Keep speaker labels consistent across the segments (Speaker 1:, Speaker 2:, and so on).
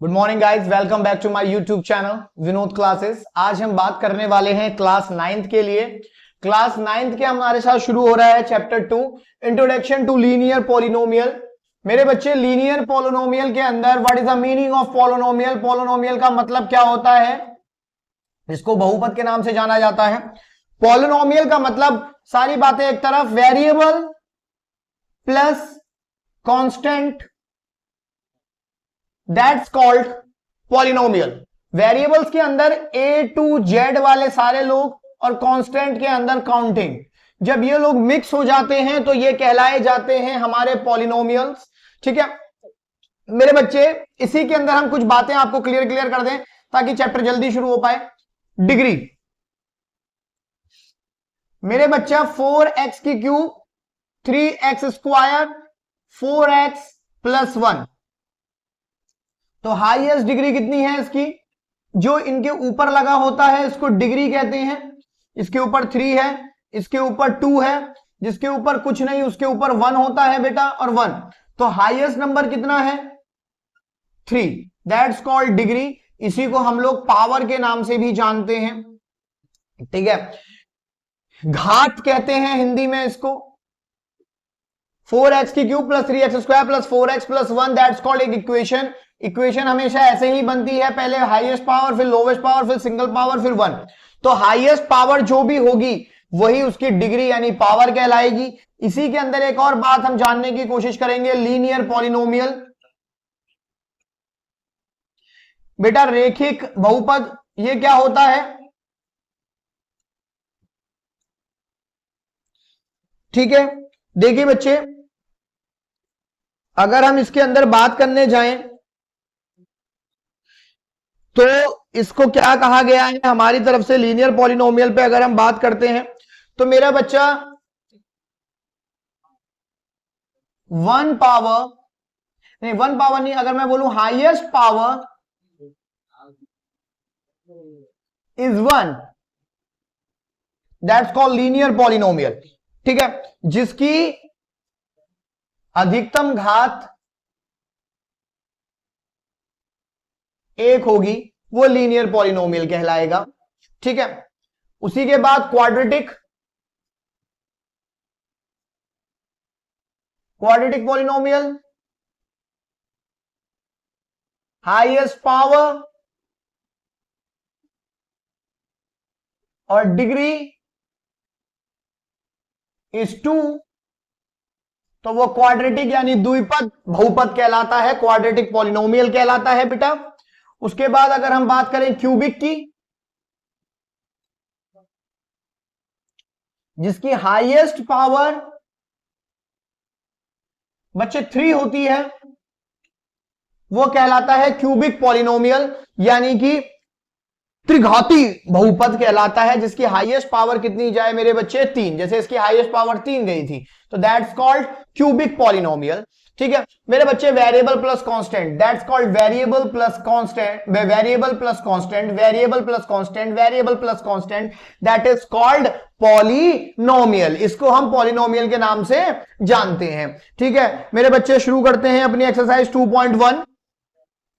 Speaker 1: Good morning guys, welcome back to my YouTube channel Vinod classes. आज हम बात करने वाले हैं क्लास 9th के लिए। क्लास 9th के हमारे साथ शुरू हो रहा है chapter 2 introduction to linear polynomial. मेरे बच्चे, लीनियर पॉलिनोमियल के अंदर what is the meaning of polynomial? Polynomial का मतलब क्या होता है? इसको बहुपद के नाम से जाना जाता है। पॉलिनोमियल का मतलब सारी बातें एक तरफ, variable plus constant, that's called polynomial. Variables के अंदर ए टू जेड वाले सारे लोग और कांस्टेंट के अंदर काउंटिंग, जब ये लोग मिक्स हो जाते हैं तो ये कहलाए जाते हैं हमारे पॉलिनोमियल्स। ठीक है मेरे बच्चे, इसी के अंदर हम कुछ बातें आपको क्लियर कर दें ताकि चैप्टर जल्दी शुरू हो पाए। डिग्री, मेरे बच्चा 4x की cube 3x square 4x plus 1, तो हाईएस्ट डिग्री कितनी है इसकी? जो इनके ऊपर लगा होता है इसको डिग्री कहते हैं। इसके ऊपर 3 है, इसके ऊपर 2 है, जिसके ऊपर कुछ नहीं उसके ऊपर 1 होता है बेटा, और 1, तो हाईएस्ट नंबर कितना है? 3, दैट्स कॉल्ड डिग्री। इसी को हम लोग पावर के नाम से भी जानते हैं। ठीक है, घात कहते हैं हिंदी में इसको। 4x की cube plus 3x square plus 4x plus 1, that's called एक इक्वेशन। इक्वेशन हमेशा ऐसे ही बनती है, पहले हाईएस्ट पावर, फिर लोवेस्ट पावर, फिर सिंगल पावर, फिर 1। तो हाईएस्ट पावर जो भी होगी वही उसकी डिग्री यानी पावर कहलाएगी। इसी के अंदर एक और बात हम जानने की कोशिश करेंगे, लीनियर पॉलिनोमियल। बेटा रेखिक बहुपद ये क्या होता है? ठीक है, देखिए बच्चे, अगर हम इसके अंदर बात करने जाएं तो इसको क्या कहा गया है हमारी तरफ से? लीनियर पॉलिनोमियल पे अगर हम बात करते हैं तो मेरा बच्चा 1 पावर नहीं, अगर मैं बोलूं highest power is 1, that's called linear polynomial. ठीक है, जिसकी अधिकतम घात 1 होगी वो लीनियर पॉलिनोमियल कहलाएगा। ठीक है, उसी के बाद क्वाड्रेटिक पॉलिनोमियल, हाईएस्ट पावर और डिग्री इज 2, तो वो क्वाड्रेटिक यानी द्विपद बहुपद कहलाता है, क्वाड्रेटिक पॉलिनोमियल कहलाता है बेटा। उसके बाद अगर हम बात करें क्यूबिक की, जिसकी हाईएस्ट पावर बच्चे 3 होती है, वो कहलाता है क्यूबिक पॉलिनोमियल, यानी कि त्रिघाती बहुपद कहलाता है, जिसकी हाईएस्ट पावर कितनी जाए मेरे बच्चे? 3। जैसे इसकी हाईएस्ट पावर 3 गई थी, तो दैट्स कॉल्ड क्यूबिक पॉलिनोमियल। ठीक है मेरे बच्चे, variable plus constant, that's called variable plus constant, variable plus constant, variable plus constant, variable plus constant, that is called polynomial. इसको हम पॉलिनोमियल के नाम से जानते हैं। ठीक है मेरे बच्चे, शुरू करते हैं अपनी एक्सरसाइज 2.1।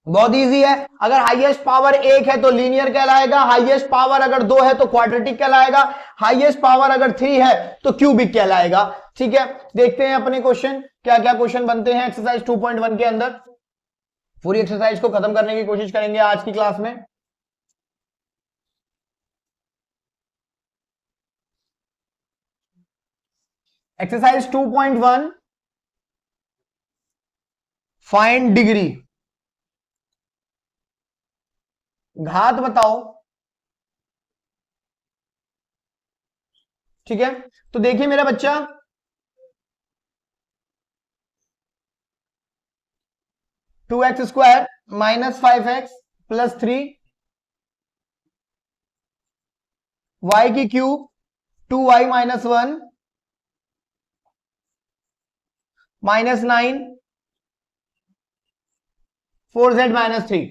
Speaker 1: बहुत इजी है। अगर हाईएस्ट पावर 1 है तो लीनियर कहलाएगा, हाईएस्ट पावर अगर 2 है तो क्वाड्रेटिक कहलाएगा, हाईएस्ट पावर अगर 3 है तो क्यूबिक कहलाएगा। ठीक है, देखते हैं अपने क्वेश्चन, क्या क्या क्वेश्चन बनते हैं एक्सरसाइज 2.1 के अंदर। पूरी एक्सरसाइज को खत्म करने की कोशिश करेंगे आज की क्लास में। Exercise 2.1, find degree. घात बताओ। ठीक है, तो देखिए मेरा बच्चा, two x square minus 5x plus 3, y की cube 2y minus 1 minus 9 4z minus 3।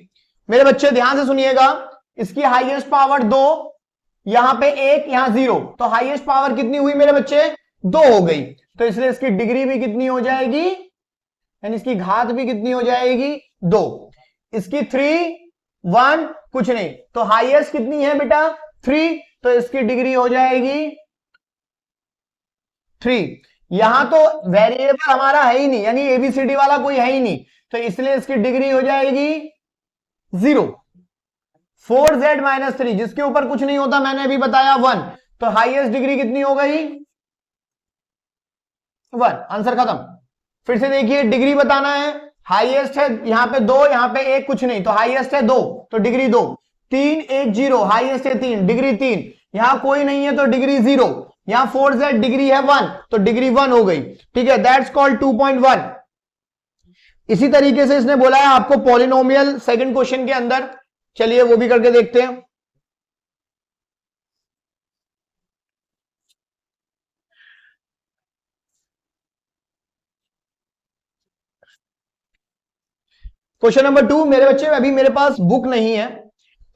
Speaker 1: मेरे बच्चे ध्यान से सुनिएगा, इसकी हाईएस्ट पावर 2, यहां पे 1, यहां 0, तो हाईएस्ट पावर कितनी हुई मेरे बच्चे? 2 हो गई। तो इसलिए इसकी डिग्री भी कितनी हो जाएगी, यानी इसकी घात भी कितनी हो जाएगी? 2। इसकी 3 1 कुछ नहीं, तो हाईएस्ट कितनी है बेटा 3, तो इसकी डिग्री हो जाएगी 3। यहां तो वेरिएबल हमारा है ही नहीं, यानी एबीसीडी वाला कोई है ही नहीं, तो इसलिए इसकी डिग्री हो जाएगी 0। 4z माइनस 3 जिसके ऊपर कुछ नहीं होता, मैंने अभी बताया 1, तो हाईएस्ट डिग्री कितनी हो गई 1। आंसर खत्म। फिर से देखिए डिग्री बताना है, हाईएस्ट है यहां पे 2, यहां पे 1 कुछ नहीं, तो हाईएस्ट है 2, तो डिग्री 2। 3 1 0 हाईएस्ट है 3, डिग्री 3। यहां कोई नहीं है तो डिग्री 0। यहां 4z डिग्री है 1, तो डिग्री 1 हो गई। ठीक है, दैट्स कॉल्ड 2.1। इसी तरीके से इसने बोला है आपको पॉलिनोमियल सेकंड क्वेश्चन के अंदर, चलिए वो भी करके देखते हैं। क्वेश्चन नंबर 2 मेरे बच्चे, अभी मेरे पास बुक नहीं है,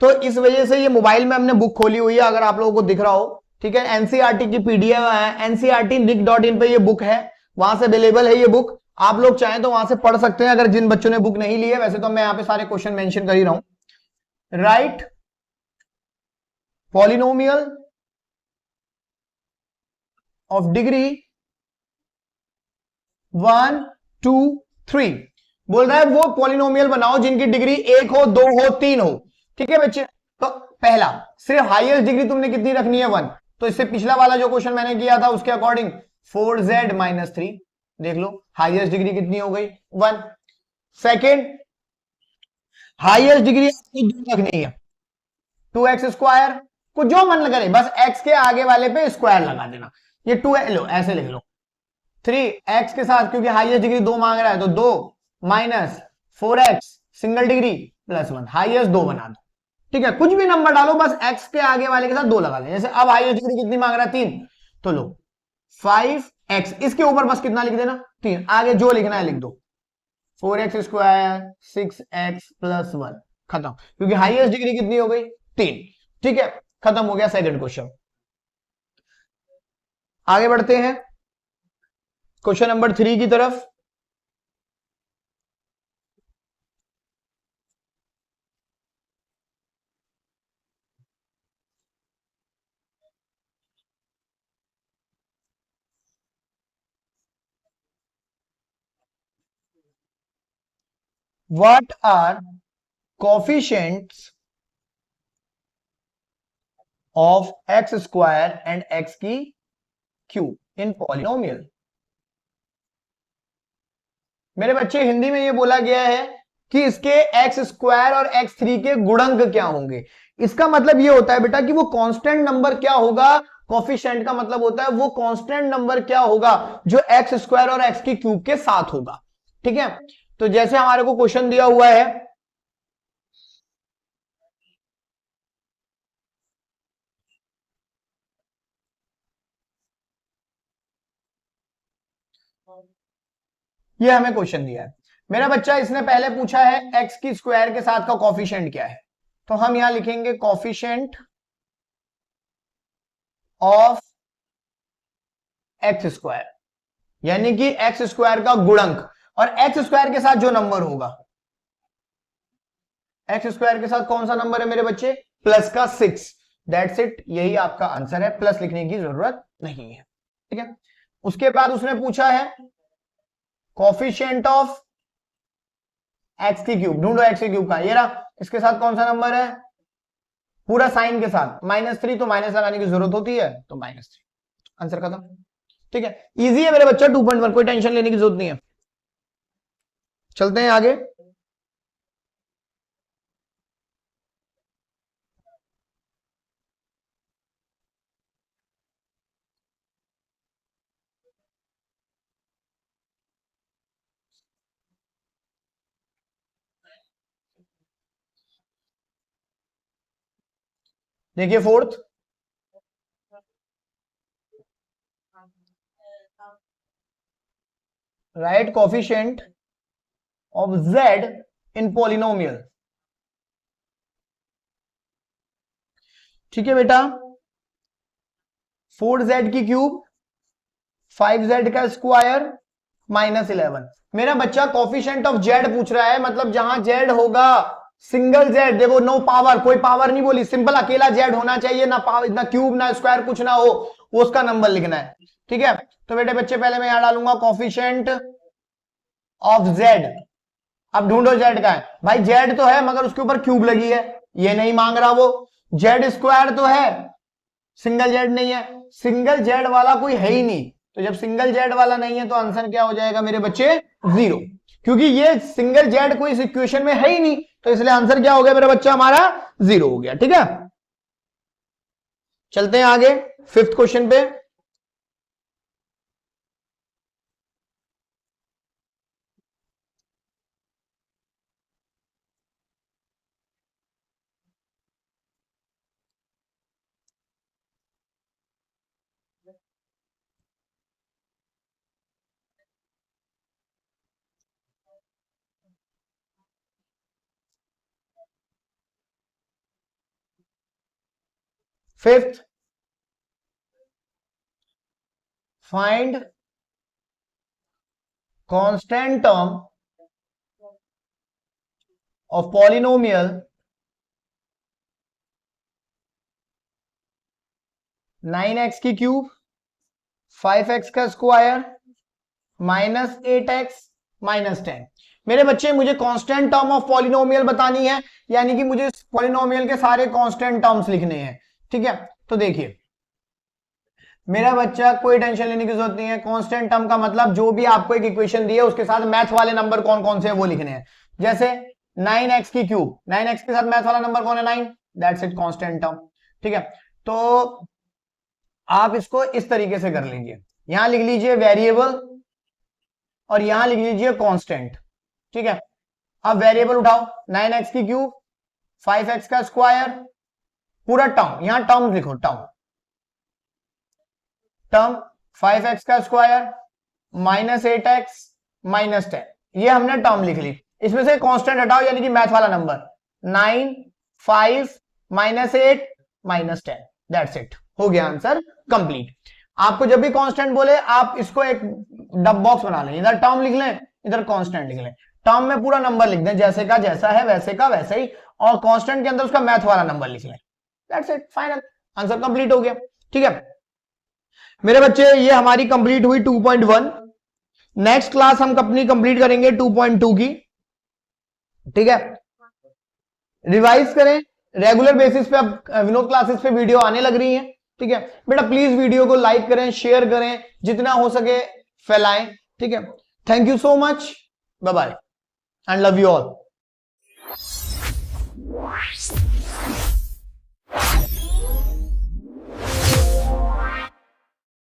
Speaker 1: तो इस वजह से ये मोबाइल में हमने बुक खोली हुई है, अगर आप लोगों को दिख रहा हो। ठीक है, एनसीईआरटी की पीडीएफ है, ncrtnick.in पे ये बुक है, वहां से अवेलेबल है ये बुक। आप लोग चाहें तो वहां से पढ़ सकते हैं, अगर जिन बच्चों ने बुक नहीं ली है। वैसे तो मैं यहाँ पे सारे क्वेश्चन मेंशन कर ही रहा हूं। राइट पॉलिनोमियल ऑफ डिग्री 1 2 3, बोल रहा है वो पॉलिनोमियल बनाओ जिनकी डिग्री 1 हो 2 हो 3 हो। ठीक है बच्चे, तो पहला सिर्फ हाईएस्ट डिग्री तुमने कितनी रखनी है 1, तो इससे पिछला वाला जो क्वेश्चन मैंने किया था उसके अकॉर्डिंग 4z माइनस 3, देख लो हाईएस्ट डिग्री कितनी हो गई 1। सेकेंड हाईएस्ट डिग्री रखनी है 2x स्क्वायर, को जो मन करे बस x के आगे वाले पे स्क्वायर लगा देना, ये 2 लो ऐसे लिख लो 3x के साथ, क्योंकि हाईएस्ट डिग्री 2 मांग रहा है, तो 2 minus 4x single degree plus 1, highest 2 बना दो। ठीक है, कुछ भी नंबर डालो, बस x के आगे वाले के साथ 2 लगा दें। जैसे अब हाईएस्ट डिग्री कितनी मांग रहा है 3, तो लो 5x, इसके ऊपर बस कितना लिख देना 3, आगे जो लिखना है लिख दो 4x स्क्वायर 6x प्लस 1, खत्म, क्योंकि हाईएस्ट डिग्री कितनी हो गई 3। ठीक है, खत्म हो गया सेकंड क्वेश्चन। आगे बढ़ते हैं क्वेश्चन नंबर 3 की तरफ। What are coefficients of x square and x की क्यूब इन पॉलिनोमियल? मेरे बच्चे हिंदी में ये बोला गया है कि इसके एक्स स्क्वायर और एक्स थ्री के गुणंक क्या होंगे। इसका मतलब ये होता है बेटा कि वो कांस्टेंट नंबर क्या होगा, कोफिशिएंट का मतलब होता है वो कांस्टेंट नंबर क्या होगा जो एक्स स्क्वायर और एक्स की क्यूब के साथ होगा। ठीक है, तो जैसे हमारे को क्वेश्चन दिया हुआ है, ये हमें क्वेश्चन दिया है मेरा बच्चा, इसने पहले पूछा है एक्स की स्क्वायर के साथ का कोफिशिएंट क्या है, तो हम यहां लिखेंगे कोफिशिएंट ऑफ एक्स स्क्वायर, यानी कि एक्स स्क्वायर का गुणक, और एक्स स्क्वायर के साथ जो नंबर होगा, एक्स स्क्वायर के साथ कौन सा नंबर है मेरे बच्चे, प्लस का 6, दैट्स इट, यही आपका आंसर है, प्लस लिखने की जरूरत नहीं है। ठीक है, उसके बाद उसने पूछा है कोफिशिएंट ऑफ एक्स की क्यूब, ढूंढो एक्स की क्यूब का, ये रहा, इसके साथ कौन सा नंबर है, पूरा साइन के साथ -3, तो माइनस लगाने की जरूरत होती है, तो -3, आंसर खत्म। ठीक है, इजी है मेरे बच्चा 2.1, कोई टेंशन लेने की जरूरत नहीं है। चलते हैं आगे। देखिए fourth, right coefficient of z in polynomial. ठीक है बेटा, 4z की क्यूब, 5z का स्क्वायर -11। मेरा बच्चा कोफिशिएंट ऑफ जेड पूछ रहा है, मतलब जहां जेड होगा सिंगल जेड, देखो नो पावर, कोई पावर नहीं बोली, सिंपल अकेला जेड होना चाहिए, ना पावर, ना क्यूब ना स्क्वायर, कुछ ना हो, उसका नंबर लिखना है। ठीक है, तो बेटे बच्चे पहले मैं यहां डालूंगा कोफिशिएंट ऑफ जेड। अब ढूंढो जेड का है भाई, जेड तो है मगर उसके ऊपर क्यूब लगी है, ये नहीं मांग रहा वो। जेड स्क्वायर तो है, सिंगल जेड नहीं है, सिंगल जेड वाला कोई है ही नहीं, तो जब सिंगल जेड वाला नहीं है तो आंसर क्या हो जाएगा मेरे बच्चे, 0, क्योंकि ये सिंगल जेड कोई इस इक्वेशन में है ही नहीं, तो इसलिए आंसर क्या हो गया मेरा बच्चा हमारा, 0 हो गया। ठीक है, चलते हैं आगे 5th क्वेश्चन पे। Fifth, find constant term of polynomial 9x की क्यूब, 5x का स्क्वायर, -8x -10। मेरे बच्चे मुझे कांस्टेंट टर्म ऑफ पॉलिनोमियल बतानी है, यानी कि मुझे पॉलिनोमियल के सारे कांस्टेंट टर्म्स लिखने हैं। ठीक है, तो देखिए मेरा बच्चा कोई टेंशन लेने की जरूरत नहीं है, कांस्टेंट टर्म का मतलब जो भी आपको एक इक्वेशन दी है उसके साथ मैथ वाले नंबर कौन कौन से है वो लिखने हैं। जैसे 9x की क्यूब, 9x के साथ मैथ वाला नंबर कौन है, 9, दैट्स इट कांस्टेंट टर्म। ठीक है, तो आप इसको इस तरीके से कर लीजिए, यहां लिख लीजिए वेरिएबल और यहां लिख लीजिए कांस्टेंट। ठीक है, अब वेरिएबल उठाओ, 9x की क्यूब, 5x का स्क्वायर, पूरा टर्म, यहां टर्म लिखो, टर्म 5x का स्क्वायर -8x -10, ये हमने टर्म लिख ली। इसमें से कांस्टेंट हटाओ, यानी कि मैथ वाला नंबर 9, 5 -8 -10, दैट्स इट, हो गया आंसर कंप्लीट। आपको जब भी कांस्टेंट बोले आप इसको एक डब बॉक्स बना लें, इधर टर्म लिख लें, इधर कांस्टेंट लिख लें, टर्म में पूरा नंबर लिख दें, जैसे का जैसा है वैसे का वैसे ही, और कांस्टेंट के अंदर उसका मैथ वाला नंबर लिख लें, that's it, final answer complete हो गया। ठीक है मेरे बच्चे, ये हमारी कंप्लीट हुई 2.1। नेक्स्ट क्लास हम अपनी कंप्लीट करेंगे 2.2 की। ठीक है, रिवाइज करें, रेगुलर बेसिस पे अब विनोद क्लासेस पे वीडियो आने लग रही है। ठीक है बेटा, प्लीज वीडियो को लाइक करें, शेयर करें, जितना हो सके फैलाएं। ठीक है, thank you so much, bye bye and love you all.